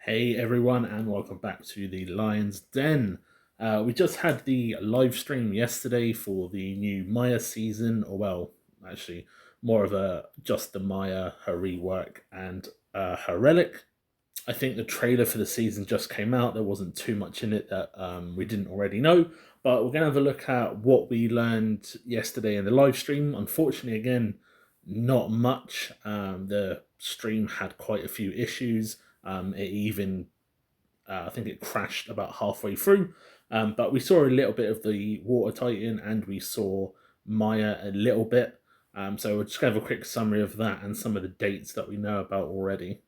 Hey everyone, and welcome back to the Lion's Den. We just had the live stream yesterday for the new Maya season, or well, actually, more of a just the Maya, her rework, and her relic. I think the trailer for the season just came out. There wasn't too much in it that we didn't already know, but we're going to have a look at what we learned yesterday in the live stream. Unfortunately, again, not much. The stream had quite a few issues. It even I think it crashed about halfway through. But we saw a little bit of the Water Titan and we saw Maya a little bit. So we'll just have a quick summary of that and some of the dates that we know about already.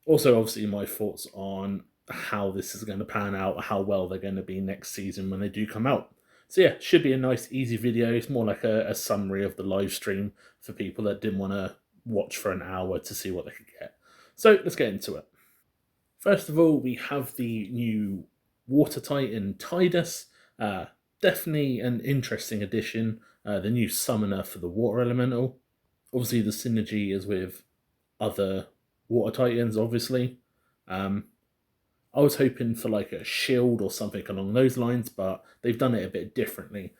Also, obviously, my thoughts on how this is going to pan out, how well they're going to be next season when they do come out. So yeah, should be a nice, easy video. It's more like a summary of the live stream for people that didn't want to watch for an hour to see what they could get. So let's get into it. First of all, we have the new Water Titan Tidus. Definitely an interesting addition. The new summoner for the Water Elemental. Obviously, the synergy is with other Water Titans, obviously. I was hoping for like a shield or something along those lines, but they've done it a bit differently.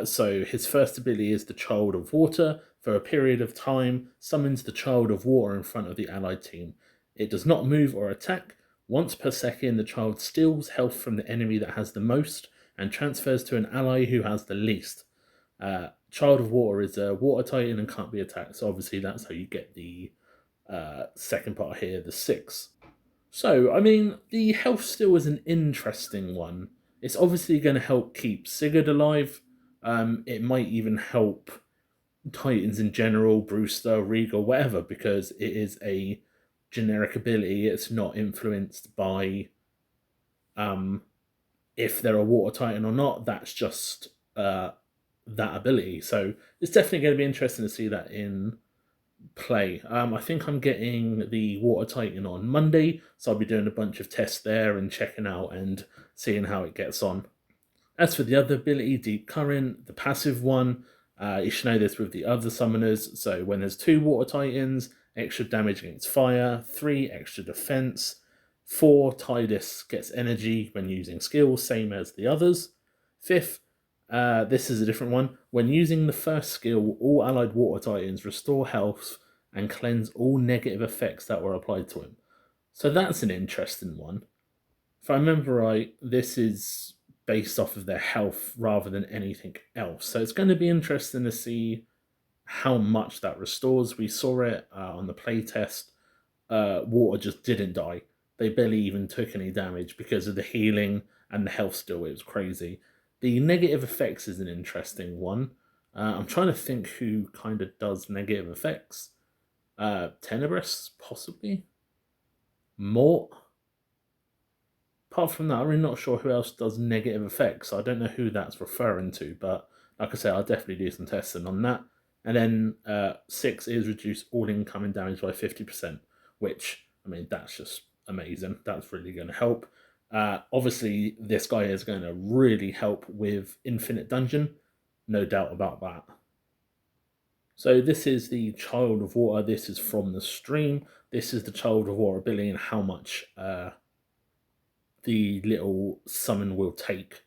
So his first ability is the Child of Water. For a period of time, summons the Child of Water in front of the allied team. It does not move or attack. Once per second, the child steals health from the enemy that has the most and transfers to an ally who has the least. Child of Water is a Water Titan and can't be attacked, so obviously that's how you get the second part here, the 6. So, I mean, the health steal is an interesting one. It's obviously going to help keep Sigurd alive. It might even help Titans in general, Brewster, Regal, whatever, because it is a generic ability. It's not influenced by if they're a Water Titan or not. That's just that ability. So it's definitely going to be interesting to see that in play. I think I'm getting the Water Titan on Monday, so I'll be doing a bunch of tests there and checking out and seeing how it gets on. As for the other ability, Deep Current, the passive one, you should know this with the other summoners. So when there's 2 Water Titans, extra damage against fire, 3 extra defense, 4 Tydus gets energy when using skills, same as the others. 5th, this is a different one. When using the first skill, all allied Water Titans restore health and cleanse all negative effects that were applied to him. So that's an interesting one. If I remember right, this is based off of their health rather than anything else. So it's going to be interesting to see how much that restores. We saw it on the playtest. Water just didn't die. They barely even took any damage because of the healing and the health steal. It was crazy. The negative effects is an interesting one. I'm trying to think who kind of does negative effects. Tenebris, possibly. Mort. Apart from that, I'm really not sure who else does negative effects. I don't know who that's referring to, but like I said, I'll definitely do some testing on that. And then 6 is reduce all incoming damage by 50%, which, I mean, that's just amazing. That's really going to help. Obviously, this guy is going to really help with Infinite Dungeon, no doubt about that. So this is the Child of Water. This is from the stream. This is the Child of Water ability and how much the little summon will take.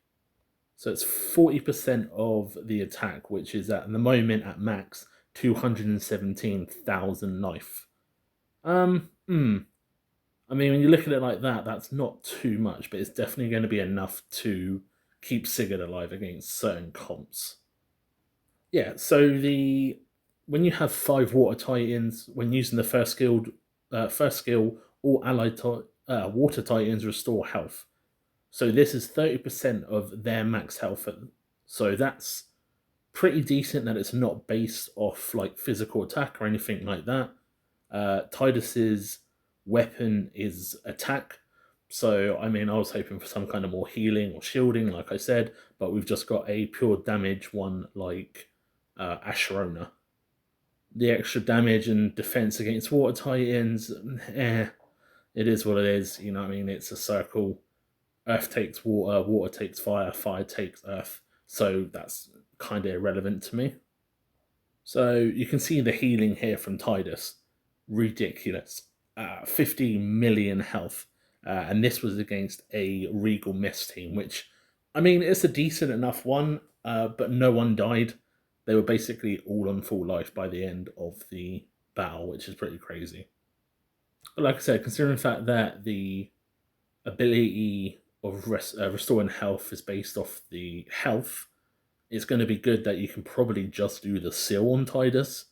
So it's 40% of the attack, which is at the moment at max 217,000 life. I mean, when you look at it like that, that's not too much, but it's definitely going to be enough to keep Sigurd alive against certain comps. Yeah, so when you have 5 Water Titans, when using the first skill, all allied Water Titans restore health. So this is 30% of their max health. So that's pretty decent that it's not based off like physical attack or anything like that. Tidus's weapon is attack. So, I mean, I was hoping for some kind of more healing or shielding, like I said, but we've just got a pure damage one like Asherona. The extra damage and defense against Water Titans, it is what it is. You know what I mean? It's a circle. Earth takes water, water takes fire, fire takes earth. So that's kind of irrelevant to me. So you can see the healing here from Tidus. Ridiculous. 50 million health. and this was against a Regal Mist team, which, I mean, it's a decent enough one, but no one died. They were basically all on full life by the end of the battle, which is pretty crazy. But like I said, considering the fact that the ability of restoring health is based off the health, it's going to be good that you can probably just do the seal on Tidus,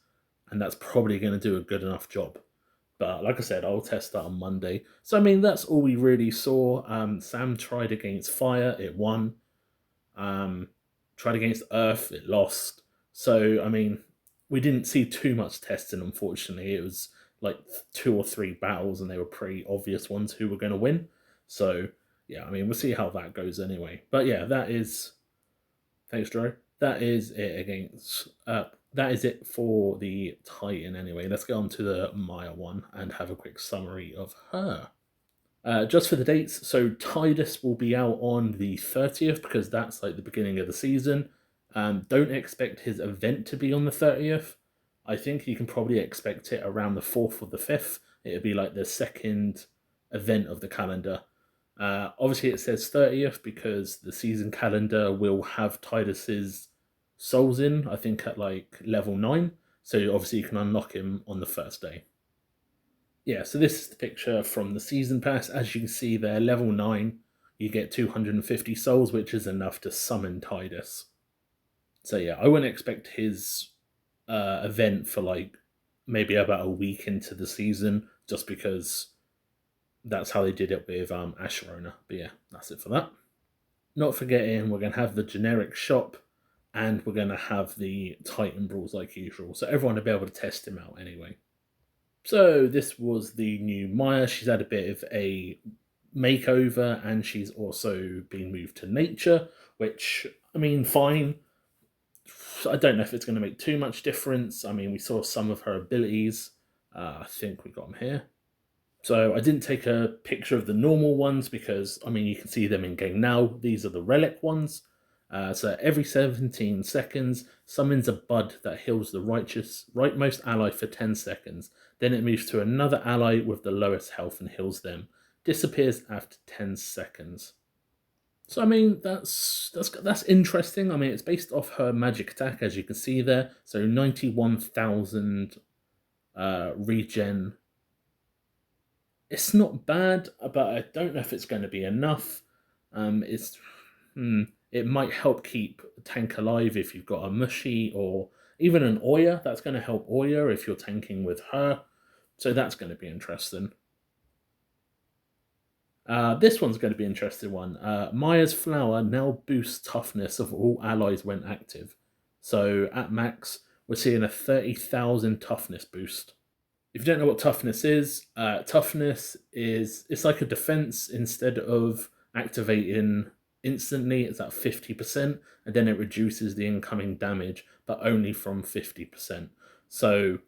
and that's probably going to do a good enough job. But like I said, I'll test that on Monday. So I mean, that's all we really saw. Sam tried against fire, it won. Tried against earth, it lost. So I mean, we didn't see too much testing. Unfortunately, it was like 2 or 3 battles, and they were pretty obvious ones who were going to win. So yeah, I mean, we'll see how that goes anyway. But yeah, that is. Thanks, Drew. That is it against. That is it for the Titan anyway. Let's get on to the Maya one and have a quick summary of her. Just for the dates, so Tidus will be out on the 30th because that's like the beginning of the season. Don't expect his event to be on the 30th. I think you can probably expect it around the 4th or the 5th. It'll be like the second event of the calendar. Obviously, it says 30th because the season calendar will have Tidus's souls in, I think, at like level 9. So obviously, you can unlock him on the first day. Yeah, so this is the picture from the season pass. As you can see there, level 9, you get 250 souls, which is enough to summon Tidus. So yeah, I wouldn't expect his event for like maybe about a week into the season, just because that's how they did it with Asherona. But yeah, that's it for that. Not forgetting, we're going to have the generic shop, and we're going to have the Titan Brawls like usual. So everyone will be able to test him out anyway. So this was the new Maya. She's had a bit of a makeover, and she's also been moved to nature, which, I mean, fine. I don't know if it's going to make too much difference. I mean, we saw some of her abilities. I think we got them here. So I didn't take a picture of the normal ones because, I mean, you can see them in game now. These are the relic ones. So every 17 seconds, summons a bud that heals the rightmost ally for 10 seconds. Then it moves to another ally with the lowest health and heals them. Disappears after 10 seconds. So I mean, that's interesting. I mean, it's based off her magic attack, as you can see there. So 91,000 regen. It's not bad, but I don't know if it's going to be enough. It might help keep tank alive if you've got a Mushy or even an Oya. That's going to help Oya if you're tanking with her. So that's going to be interesting. This one's going to be an interesting one. Maya's Flower now boosts toughness of all allies when active. So at max, we're seeing a 30,000 toughness boost. If you don't know what toughness is it's like a defense. Instead of activating instantly, it's at 50%, and then it reduces the incoming damage, but only from 50%. So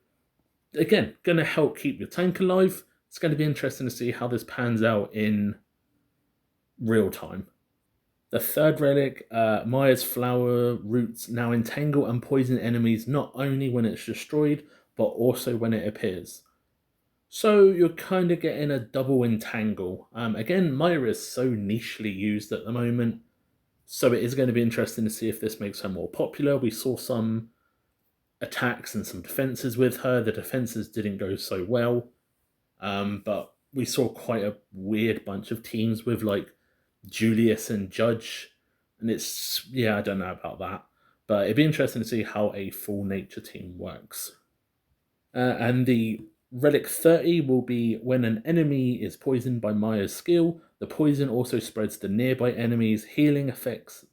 again, going to help keep your tank alive. It's going to be interesting to see how this pans out in real time. The third relic, Maya's Flower roots now entangle and poison enemies not only when it's destroyed, but also when it appears. So you're kind of getting a double entangle. Again, Maya is so nichely used at the moment, so it is going to be interesting to see if this makes her more popular. We saw some attacks and some defenses with her. The defenses didn't go so well, but we saw quite a weird bunch of teams with like Julius and Judge, and I don't know about that, but it'd be interesting to see how a full nature team works. And the relic 30 will be when an enemy is poisoned by Maya's skill, the poison also spreads to nearby enemies. Healing effects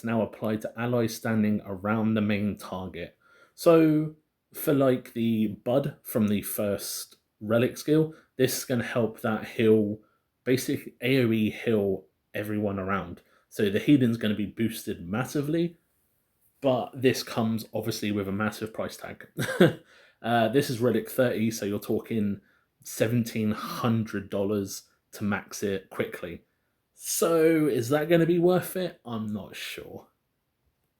now apply to allies standing around the main target. So for like the bud from the first relic skill, this is going to help that heal, basically AoE heal everyone around. So the healing's going to be boosted massively, but this comes obviously with a massive price tag. This is relic 30, so you're talking $1,700 to max it quickly. So is that going to be worth it? I'm not sure.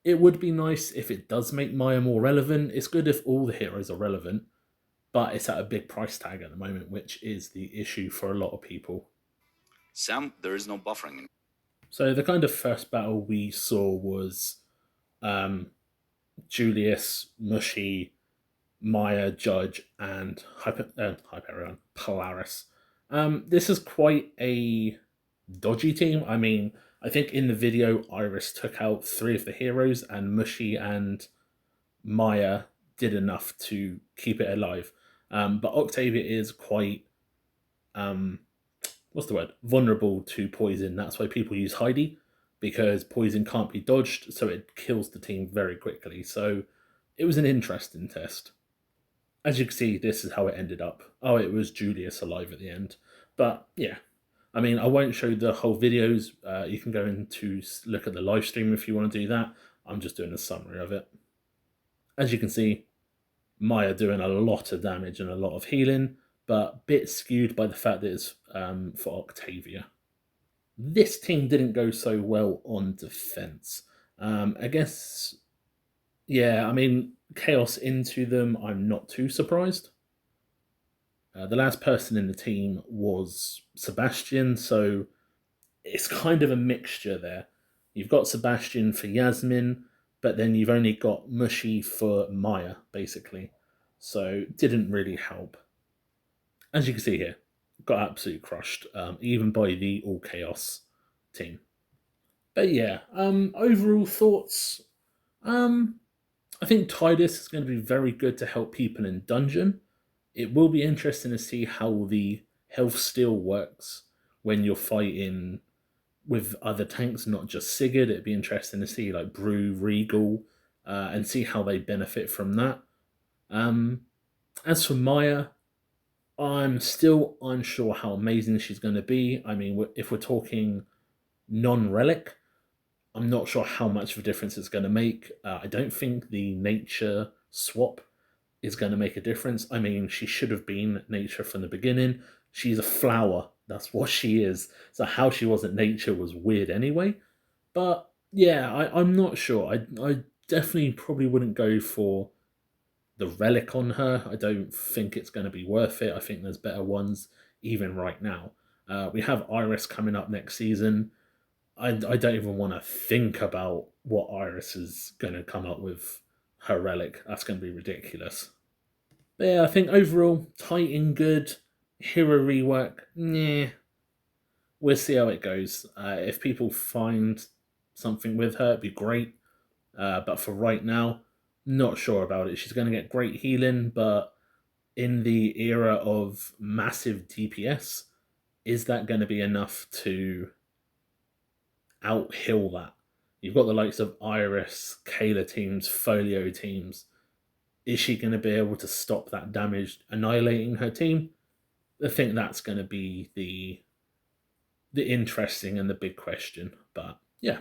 It would be nice if it does make Maya more relevant. It's good if all the heroes are relevant, but it's at a big price tag at the moment, which is the issue for a lot of people. Sam, there is no buffering. So the kind of first battle we saw was Julius, Mushy, Maya, Judge, and Hyperion, Polaris. This is quite a dodgy team. I mean, I think in the video, Iris took out 3 of the heroes, and Mushy and Maya did enough to keep it alive. But Octavia is quite, what's the word? Vulnerable to poison. That's why people use Heidi, because poison can't be dodged, so it kills the team very quickly. So it was an interesting test. As you can see, this is how it ended up. Oh, it was Julius alive at the end. But yeah, I mean, I won't show the whole videos. You can go in to look at the live stream if you want to do that. I'm just doing a summary of it. As you can see, Maya doing a lot of damage and a lot of healing, but a bit skewed by the fact that it's for Octavia. This team didn't go so well on defense. I guess, yeah, I mean, chaos into them, I'm not too surprised. The last person in the team was Sebastian, so it's kind of a mixture there. You've got Sebastian for Yasmin, but then you've only got Mushy for Maya, basically. So didn't really help. As you can see here, got absolutely crushed, even by the All Chaos team. But yeah, overall thoughts. I think Tidus is going to be very good to help people in dungeon. It will be interesting to see how the health steal works when you're fighting with other tanks, not just Sigurd. It'd be interesting to see like Brew, Regal, and see how they benefit from that. As for Maya, I'm still unsure how amazing she's going to be. I mean, if we're talking non-relic, I'm not sure how much of a difference it's going to make. I don't think the nature swap is going to make a difference. I mean, she should have been nature from the beginning. She's a flower. That's what she is. So how she wasn't nature was weird anyway. But yeah, I'm not sure. I definitely probably wouldn't go for the relic on her. I don't think it's going to be worth it. I think there's better ones even right now. We have Iris coming up next season. I don't even want to think about what Iris is going to come up with her relic. That's going to be ridiculous. But yeah, I think overall, Titan good, hero rework, nah. We'll see how it goes. If people find something with her, it'd be great. But for right now, not sure about it. She's going to get great healing, but in the era of massive DPS, is that going to be enough to outhill that? You've got the likes of Iris, Kayla teams, Folio teams. Is she going to be able to stop that damage annihilating her team? I think that's going to be the interesting and the big question. But yeah.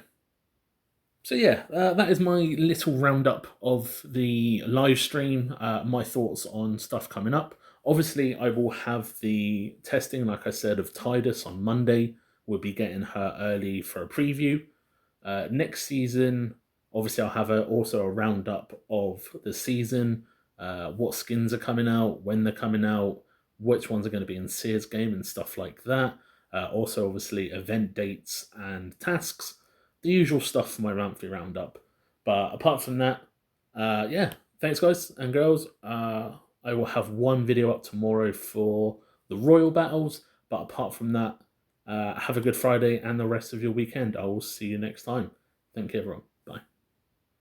So yeah, that is my little roundup of the live stream. My thoughts on stuff coming up. Obviously, I will have the testing, like I said, of Tidus on Monday. We'll be getting her early for a preview. Next season, obviously, I'll have also a roundup of the season, what skins are coming out, when they're coming out, which ones are going to be in Sears game and stuff like that. Also, obviously, event dates and tasks, the usual stuff for my monthly roundup. But apart from that, yeah, thanks, guys and girls. I will have one video up tomorrow for the Royal Battles. But apart from that, have a good Friday and the rest of your weekend. I will see you next time. Thank you, everyone.